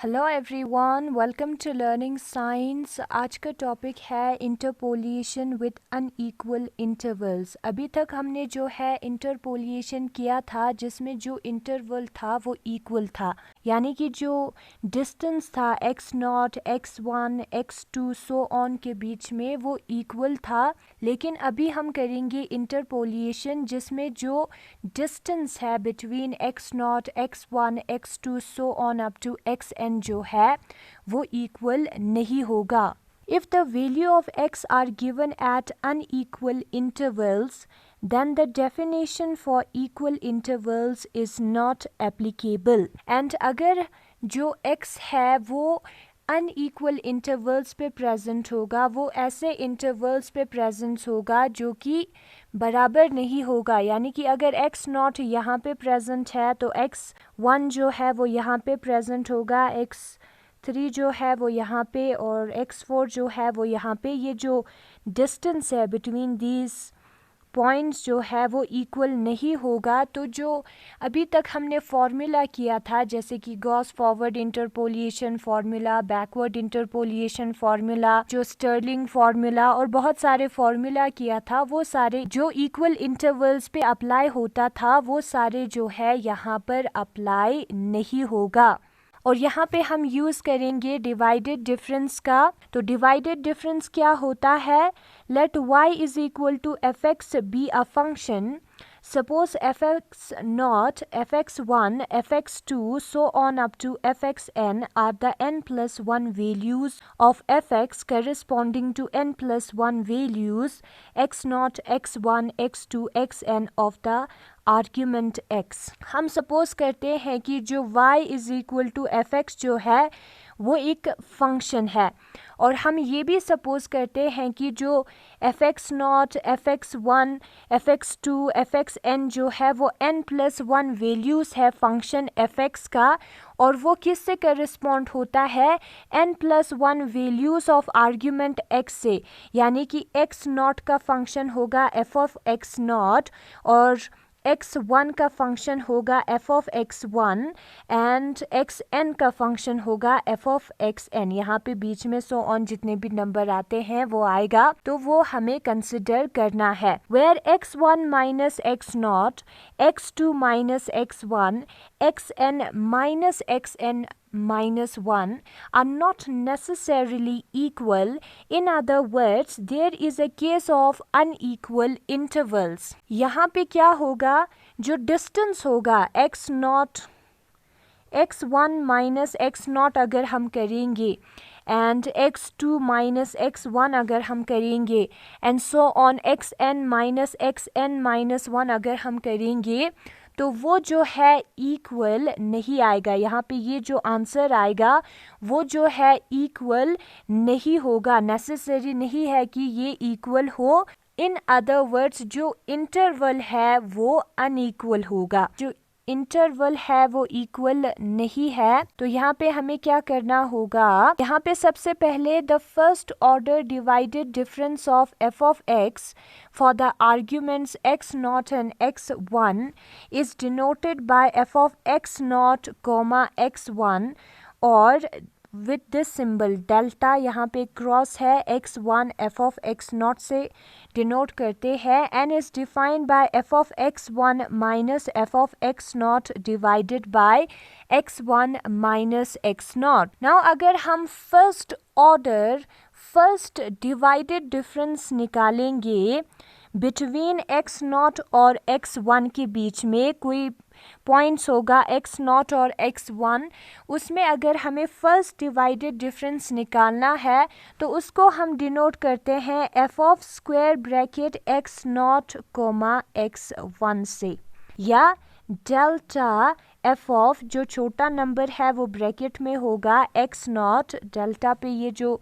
Hello everyone, welcome to learning science. आज का topic है इंटरपोलिएशन विद अनइक्वल इंटरवल्स। अभी तक हमने जो है इंटरपोलिएशन किया था जिसमें जो इंटरवल था वो इक्वल था, यानी कि जो डिस्टेंस था x0, x1, x2 so on के बीच में वो इक्वल था। लेकिन अभी हम करेंगे इंटरपोलिएशन जिसमें जो डिस्टेंस है between x0, x1, x2 so on up to xn जो है वो इक्वल नहीं होगा। If the value of x are given at unequal intervals, then the definition for equal intervals is not applicable. And अगर जो x है वो unequal intervals पे प्रेजेंट होगा, वो ऐसे इंटरवल्स पे प्रेजेंट होगा जो कि बराबर नहीं होगा, यानी कि अगर x नॉट यहाँ पे प्रेजेंट है तो x1 जो है वो यहाँ पे प्रेजेंट होगा, x3 जो है वो यहाँ पे और x4 जो है वो यहाँ पे। ये जो डिस्टेंस है बिटवीन दीज पॉइंट्स जो है वो इक्वल नहीं होगा। तो जो अभी तक हमने फार्मूला किया था, जैसे कि Gauss forward interpolation formula, backward interpolation formula, जो स्टर्लिंग फार्मूला और बहुत सारे फार्मूला किया था, वो सारे जो इक्वल इंटरवल्स पे अप्लाई होता था वो सारे जो है यहाँ पर अप्लाई नहीं होगा। और यहाँ पे हम यूज़ करेंगे डिवाइडेड डिफरेंस का। तो डिवाइडेड डिफरेंस क्या होता है? Let y is equal to f x be a function. Suppose fx0, fx1, fx2 so on up to fxn are the n plus 1 values of fx corresponding to n plus 1 values x0, x1, x2, xn of the argument x। हम suppose करते हैं कि जो y is equal to f x जो है वो एक function है, और हम ये भी सपोज करते हैं कि जो f x naught, f x one, f x two, f x n जो है वो n प्लस 1 वैल्यूज़ है फंक्शन एफ एक्स का, और वो किस से करस्पॉन्ड होता है? n plus 1 values of argument x से, यानी कि x नॉट का फंक्शन होगा एफ ऑफ एक्स नॉट और x1 का फंक्शन होगा f of x1 and xn का फंक्शन होगा एफ ऑफ xn। यहाँ पे बीच में सो ऑन जितने भी नंबर आते हैं वो आएगा, तो वो हमें कंसिडर करना है। Where x1 minus x0, x2 minus x1, xn minus xn minus 1 are not necessarily equal. In other words, there is a case of unequal intervals. यहाँ पे क्या होगा? जो डिस्टेंस होगा x not, x1 minus x not अगर हम करेंगे and x2 minus x1 अगर हम करेंगे and so on xn minus xn minus 1 अगर हम करेंगे, तो वो जो है इक्वल नहीं आएगा। यहाँ पे ये जो आंसर आएगा वो जो है इक्वल नहीं होगा, नेसेसरी नहीं है कि ये इक्वल हो। इन अदर वर्ड्स जो इंटरवल है वो अनइक्वल होगा, जो इंटरवल है वो इक्वल नहीं है। तो यहाँ पे हमें क्या करना होगा? यहाँ पे सबसे पहले the first order divided difference of f of x for the arguments x0 and x1 is denoted by f of x0, x1 और with this symbol delta, यहाँ पे क्रॉस है, x1 f of x0 से denote करते हैं, and is defined by f of x1 minus f of x0 divided by x1 minus x0। Now अगर हम first order first divided difference निकालेंगे between x not और x1 के बीच में कोई पॉइंट्स होगा x नॉट और x1, उसमें अगर हमें फर्स्ट डिवाइडेड डिफरेंस निकालना है तो उसको हम डिनोट करते हैं f of square bracket x naught comma x1 से, या डेल्टा f ऑफ जो छोटा नंबर है वो ब्रैकेट में होगा x नॉट, डेल्टा पे ये जो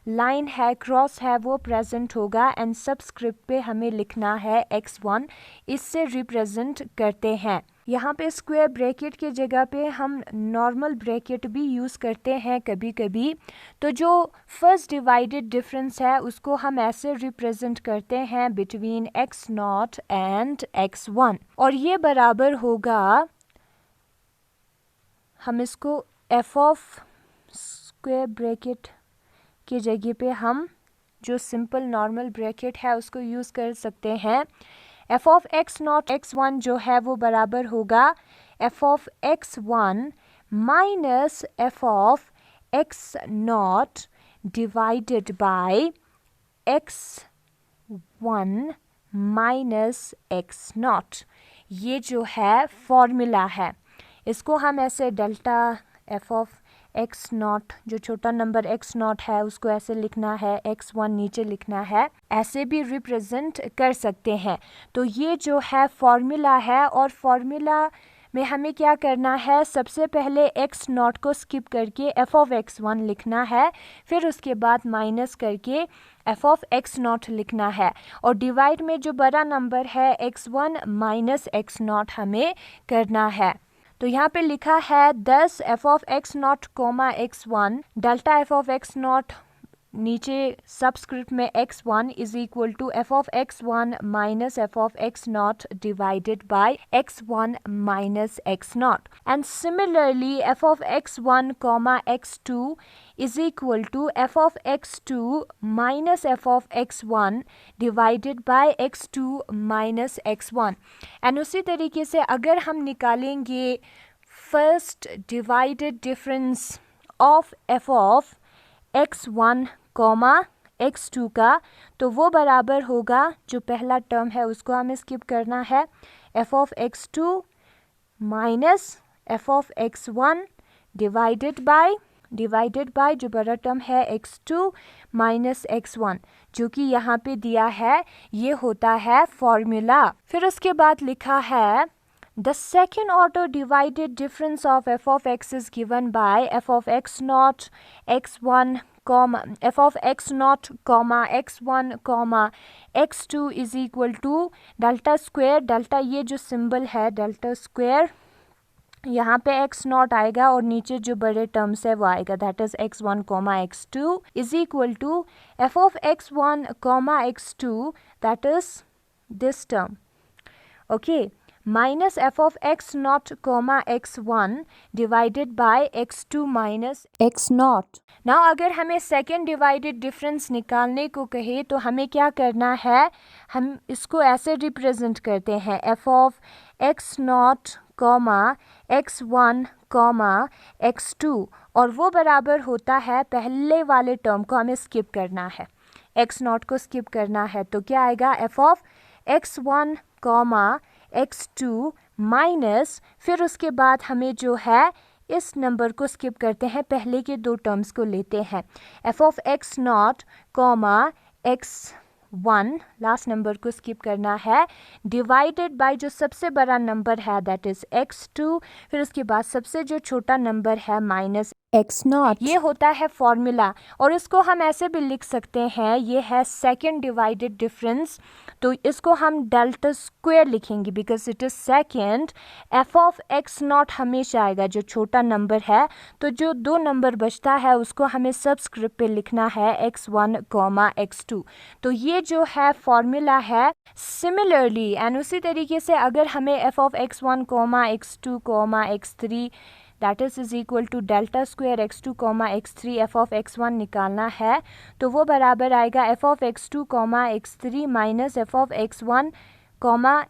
लाइन है क्रॉस है वो प्रेजेंट होगा एंड सबस्क्रिप्ट पे हमें लिखना है x1, इससे रिप्रेजेंट करते हैं। यहाँ पे स्क्वायर ब्रैकेट के जगह पे हम नॉर्मल ब्रैकेट भी यूज़ करते हैं कभी कभी। तो जो फर्स्ट डिवाइडेड डिफरेंस है उसको हम ऐसे रिप्रेजेंट करते हैं between x not and x1, और ये बराबर होगा, हम इसको f ऑफ स्क्वायर ब्रैकेट की जगह पे हम जो सिंपल नॉर्मल ब्रैकेट है उसको यूज़ कर सकते हैं। F of x not x one जो है वो बराबर होगा f of x one minus f of x naught divided by x one minus x not. ये जो है फॉर्मूला है, इसको हम ऐसे delta f of x not, जो छोटा नंबर एक्स नॉट है उसको ऐसे लिखना है, एक्स वन नीचे लिखना है, ऐसे भी रिप्रेजेंट कर सकते हैं। तो ये जो है फॉर्मूला है, और फॉर्मूला में हमें क्या करना है, सबसे पहले एक्स नॉट को स्किप करके एफ ऑफ एक्स वन लिखना है, फिर उसके बाद माइनस करके एफ ऑफ एक्स नॉट लिखना है, और डिवाइड में जो बड़ा नंबर है x one minus x naught हमें करना है। तो यहाँ पे लिखा है 10 f of x naught comma x one delta f of x naught नीचे सबस्क्रिप्ट में x one is equal to f of x one minus f of x naught divided by x one minus x naught, and similarly f of x one comma x two is equal to f of x two minus f of x one divided by x two minus x one. And उसी तरीके से अगर हम निकालेंगे first divided difference of f of x one comma x two का, तो वो बराबर होगा, जो पहला टर्म है उसको हमें स्किप करना है, f of x two minus f of x one divided by जो बड़ा टर्म है x two minus x one, जो कि यहाँ पे दिया है, ये होता है फॉर्मूला। फिर उसके बाद लिखा है the second order divided difference of f of x is given by f of x naught x1 comma f of x naught comma x1 comma x2 is equal to delta square, delta ये जो symbol है delta square, यहाँ पे x not आएगा और नीचे जो बड़े टर्म्स है वो आएगा, that is x one comma x two is equal to f of x one comma x two, that is this term, okay, minus f of x naught comma x one divided by x two minus x naught. Now अगर हमें second divided difference निकालने को कहे तो हमें क्या करना है, हम इसको ऐसे रिप्रेजेंट करते हैं, f of x naught comma x one comma x two, और वो बराबर होता है, पहले वाले टर्म को हमें स्किप करना है, एक्स नॉट को स्किप करना है, तो क्या आएगा, f of x one comma x two minus, फिर उसके बाद हमें जो है इस नंबर को स्किप करते हैं, पहले के दो टर्म्स को लेते हैं, f of x naught comma x one, last number को स्किप करना है, डिवाइडेड बाय जो सबसे बड़ा नंबर है दैट इज एक्स टू, फिर उसके बाद सबसे जो छोटा नंबर है माइनस एक्स नॉट। ये होता है फॉर्मूला, और इसको हम ऐसे भी लिख सकते हैं, ये है सेकेंड डिवाइडेड डिफरेंस, तो इसको हम डेल्टा स्क्वायर लिखेंगे because it is second, F of x not हमेशा आएगा जो छोटा नंबर है, तो जो दो नंबर बचता है उसको हमें सबस्क्रिप्ट पे लिखना है x one comma x two, तो ये जो है फॉर्मूला है। सिमिलरली एंड उसी तरीके से अगर हमें f of x one comma x two comma x three that is equal to delta square x two comma x three f of x one निकालना है, तो वो बराबर आएगा f of x two comma x three minus f of x one comma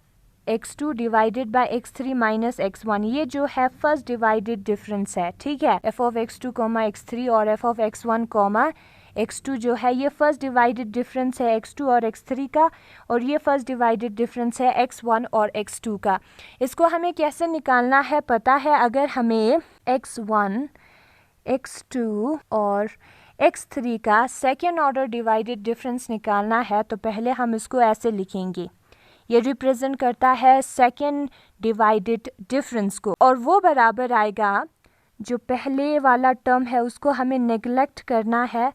x two divided by x three minus x one. ये जो है first divided difference है, ठीक है, f of x two comma x three और f of x one comma x two जो है ये फर्स्ट डिवाइडेड डिफरेंस है एक्स टू और एक्स थ्री का, और ये फर्स्ट डिवाइडेड डिफरेंस है एक्स वन और एक्स टू का। इसको हमें कैसे निकालना है पता है, अगर हमें एक्स वन एक्स टू और एक्स थ्री का सेकेंड ऑर्डर डिवाइडेड डिफरेंस निकालना है तो पहले हम इसको ऐसे लिखेंगे, ये रिप्रेजेंट करता है सेकेंड डिवाइडेड डिफरेंस को, और वो बराबर आएगा, जो पहले वाला टर्म है उसको हमें नेग्लेक्ट करना है,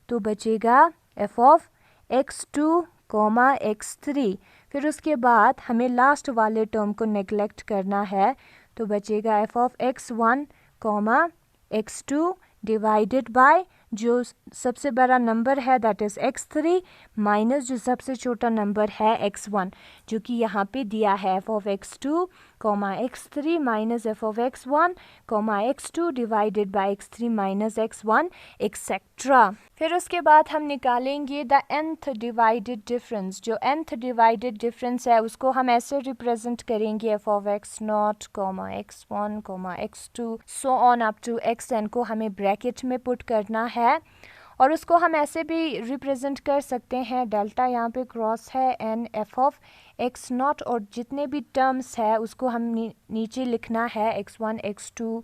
तो बचेगा F of x two comma x three, फिर उसके बाद हमें लास्ट वाले टर्म को नेग्लेक्ट करना है, तो बचेगा F of x one comma x two divided by जो सबसे बड़ा नंबर है दैट इज़ x3 माइनस जो सबसे छोटा नंबर है x1 जो कि यहाँ पे दिया है f of x2 x3 minus f of x1 x2 divided by x3 minus x1 etcetera. फिर उसके बाद हम निकालेंगे द nth डिवाइडेड डिफरेंस। जो nth डिवाइडेड डिफरेंस है उसको हम ऐसे रिप्रेजेंट करेंगे f of x0, x1, x2 so on up to xn को हमें ब्रैकेट में पुट करना है और उसको हम ऐसे भी रिप्रेजेंट कर सकते हैं, डेल्टा यहाँ पे क्रॉस है n f of x0 और जितने भी टर्म्स है उसको हम नीचे लिखना है x1, x2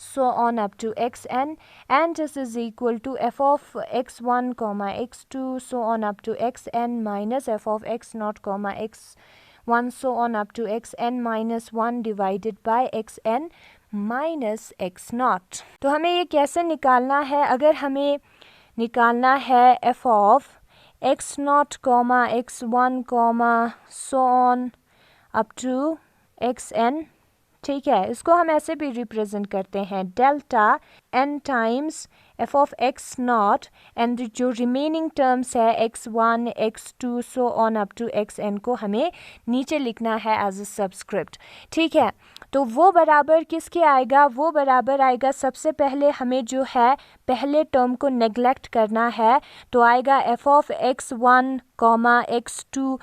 so on up to xn and this is equal to f of x1, x2 so on up to xn minus f of x0, x1 so on up to xn minus 1 divided by xn minus x0। तो हमें ये कैसे निकालना है? अगर हमें निकालना है f of x0, x1, so on up to xn, ठीक है, इसको हम ऐसे भी रिप्रेजेंट करते हैं delta n times f of x0 and जो रिमेनिंग टर्म्स है x1, x2 so on up to xn को हमें नीचे लिखना है एज अ सबस्क्रिप्ट। ठीक है, तो वो बराबर किसके आएगा? वो बराबर आएगा, सबसे पहले हमें जो है पहले टर्म को नेग्लेक्ट करना है, तो आएगा f of x1, x2,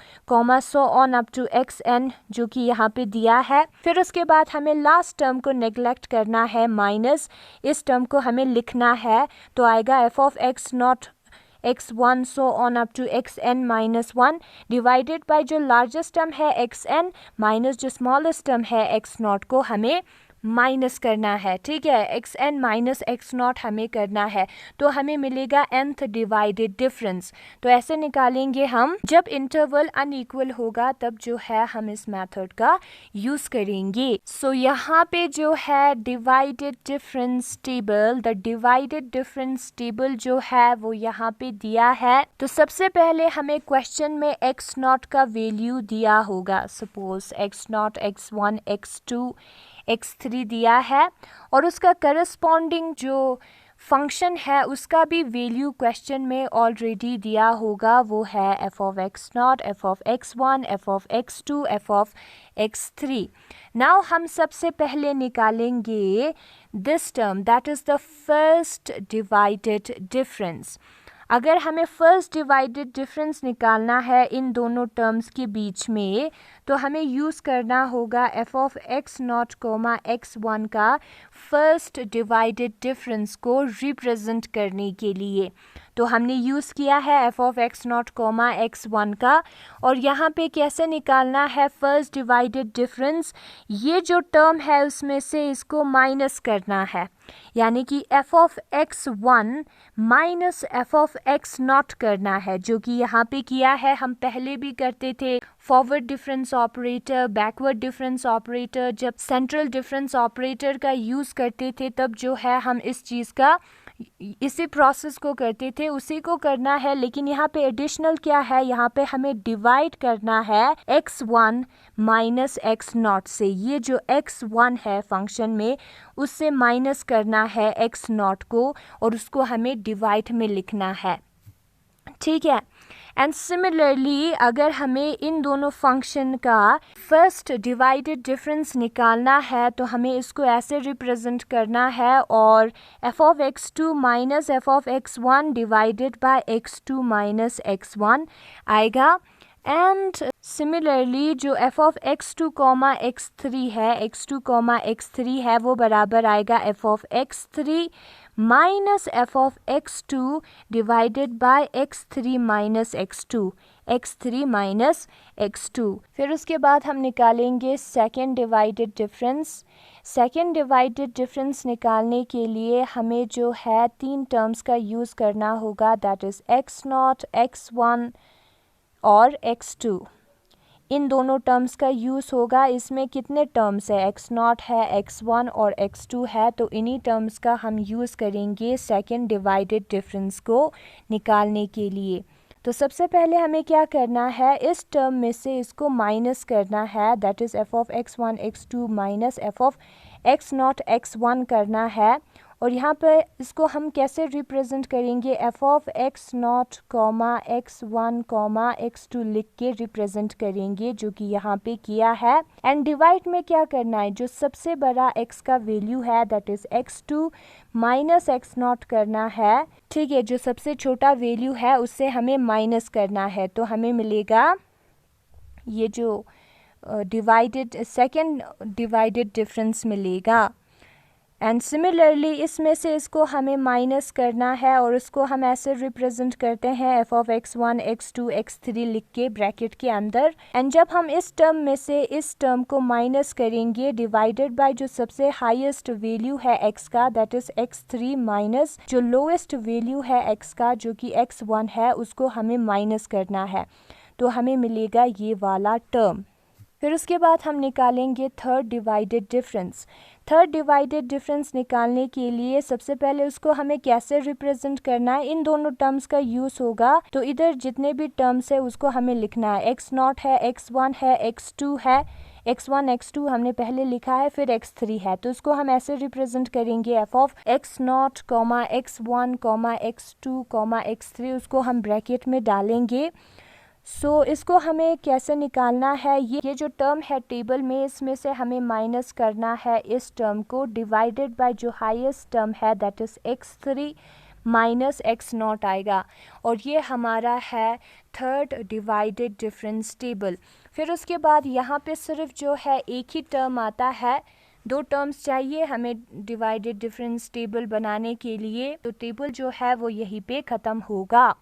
so on up to xn जो कि यहाँ पे दिया है। फिर उसके बाद हमें लास्ट टर्म को नेग्लेक्ट करना है, माइनस इस टर्म को हमें लिखना है, तो आएगा f of x0, x1 so on up to xn minus 1 divided by जो लार्जेस्ट टर्म है xn माइनस जो स्मॉलेस्ट टर्म है x0 को हमें माइनस करना है। ठीक है, xn माइनस x0 हमें करना है, तो हमें मिलेगा nth डिवाइडेड डिफरेंस। तो ऐसे निकालेंगे हम, जब इंटरवल अनइक्वल होगा तब जो है हम इस मेथड का यूज करेंगे। सो यहाँ पे जो है divided difference table, the divided difference table जो है वो यहाँ पे दिया है। तो सबसे पहले हमें क्वेश्चन में x0 का वैल्यू दिया होगा, suppose x0, x1, x2, x3 दिया है और उसका करस्पॉन्डिंग जो फंक्शन है उसका भी वैल्यू क्वेश्चन में ऑलरेडी दिया होगा, वो है f of x0, f of x1, f of x2, f of x3। Now हम सबसे पहले निकालेंगे this term that is the first divided difference. अगर हमें फर्स्ट डिवाइडेड डिफरेंस निकालना है इन दोनों टर्म्स के बीच में, तो हमें यूज़ करना होगा f of x0, x1 का फर्स्ट डिवाइडेड डिफरेंस को रिप्रेजेंट करने के लिए। तो हमने यूज़ किया है f of x0, x1 का, और यहाँ पे कैसे निकालना है फर्स्ट डिवाइडेड डिफरेंस? ये जो टर्म है उसमें से इसको माइनस करना है, यानी कि f of x1 minus f of x0 करना है, जो कि यहाँ पे किया है। हम पहले भी करते थे forward difference operator, backward difference operator, जब सेंट्रल डिफरेंस ऑपरेटर का यूज़ करते थे तब जो है हम इस चीज़ का इसी प्रोसेस को करते थे, उसी को करना है। लेकिन यहाँ पे एडिशनल क्या है, यहाँ पे हमें डिवाइड करना है x1 माइनस x0 से। ये जो x1 है फंक्शन में उससे माइनस करना है x0 को और उसको हमें डिवाइड में लिखना है। ठीक है, एंड सिमिलरली अगर हमें इन दोनों फंक्शन का फर्स्ट डिवाइडेड डिफरेंस निकालना है तो हमें इसको ऐसे रिप्रेजेंट करना है, और f of x2 minus f of x1 divided by x2 minus x1 आएगा। एंड सिमिलरली जो f of x2, x3 है, x2, x3 है, वो बराबर आएगा f of x3 minus f of x2 divided by x3 minus x2, x3 minus x2। फिर उसके बाद हम निकालेंगे second divided difference. Second divided difference निकालने के लिए हमें जो है तीन टर्म्स का यूज़ करना होगा, दैट इज़ x0, x1 और x2। इन दोनों टर्म्स का यूज़ होगा। इसमें कितने टर्म्स है, x0 है, x1 और x2 है, तो इन्हीं टर्म्स का हम यूज़ करेंगे सेकेंड डिवाइडेड डिफरेंस को निकालने के लिए। तो सबसे पहले हमें क्या करना है, इस टर्म में से इसको माइनस करना है, that is f of x1, x2 minus f of x0, x1 करना है, और यहाँ पे इसको हम कैसे रिप्रेजेंट करेंगे, f of x naught comma x one comma x two लिख के रिप्रेजेंट करेंगे, जो कि यहाँ पे किया है। एंड डिवाइड में क्या करना है, जो सबसे बड़ा x का वैल्यू है that is x2 minus x not करना है, ठीक है। जो सबसे छोटा वैल्यू है उससे हमें माइनस करना है, तो हमें मिलेगा ये जो डिवाइडेड सेकेंड डिवाइडेड डिफरेंस मिलेगा। एंड सिमिलरली इसमें से इसको हमें माइनस करना है और इसको हम ऐसे रिप्रेजेंट करते हैं f of x1 x2 x3 लिख के ब्रैकेट के अंदर। एंड जब हम इस टर्म में से इस टर्म को माइनस करेंगे डिवाइडेड बाय जो सबसे हाईएस्ट वैल्यू है x का दैट इज x3 माइनस जो लोएस्ट वैल्यू है x का जो कि x1 है, उसको हमें माइनस करना है, तो हमें मिलेगा ये वाला टर्म। फिर उसके बाद हम निकालेंगे third divided difference. Third divided difference निकालने के लिए सबसे पहले उसको हमें कैसे रिप्रेजेंट करना है, इन दोनों टर्म्स का यूज़ होगा। तो इधर जितने भी टर्म्स है उसको हमें लिखना है, एक्स नॉट है, x1 है, x2 है, x1 x2 हमने पहले लिखा है, फिर x3 है, तो इसको हम ऐसे रिप्रेजेंट करेंगे f of x naught comma x1 comma x2 comma x3, उसको हम ब्रैकेट में डालेंगे। सो इसको हमें कैसे निकालना है, ये जो टर्म है टेबल में इसमें से हमें माइनस करना है इस टर्म को डिवाइडेड बाय जो हाईएस्ट टर्म है that is x3 minus x not आएगा, और ये हमारा है थर्ड डिवाइडेड डिफरेंस टेबल। फिर उसके बाद यहाँ पे सिर्फ जो है एक ही टर्म आता है, दो टर्म्स चाहिए हमें डिवाइडेड डिफरेंस टेबल बनाने के लिए, तो टेबल जो है वो यहीं पे ख़त्म होगा।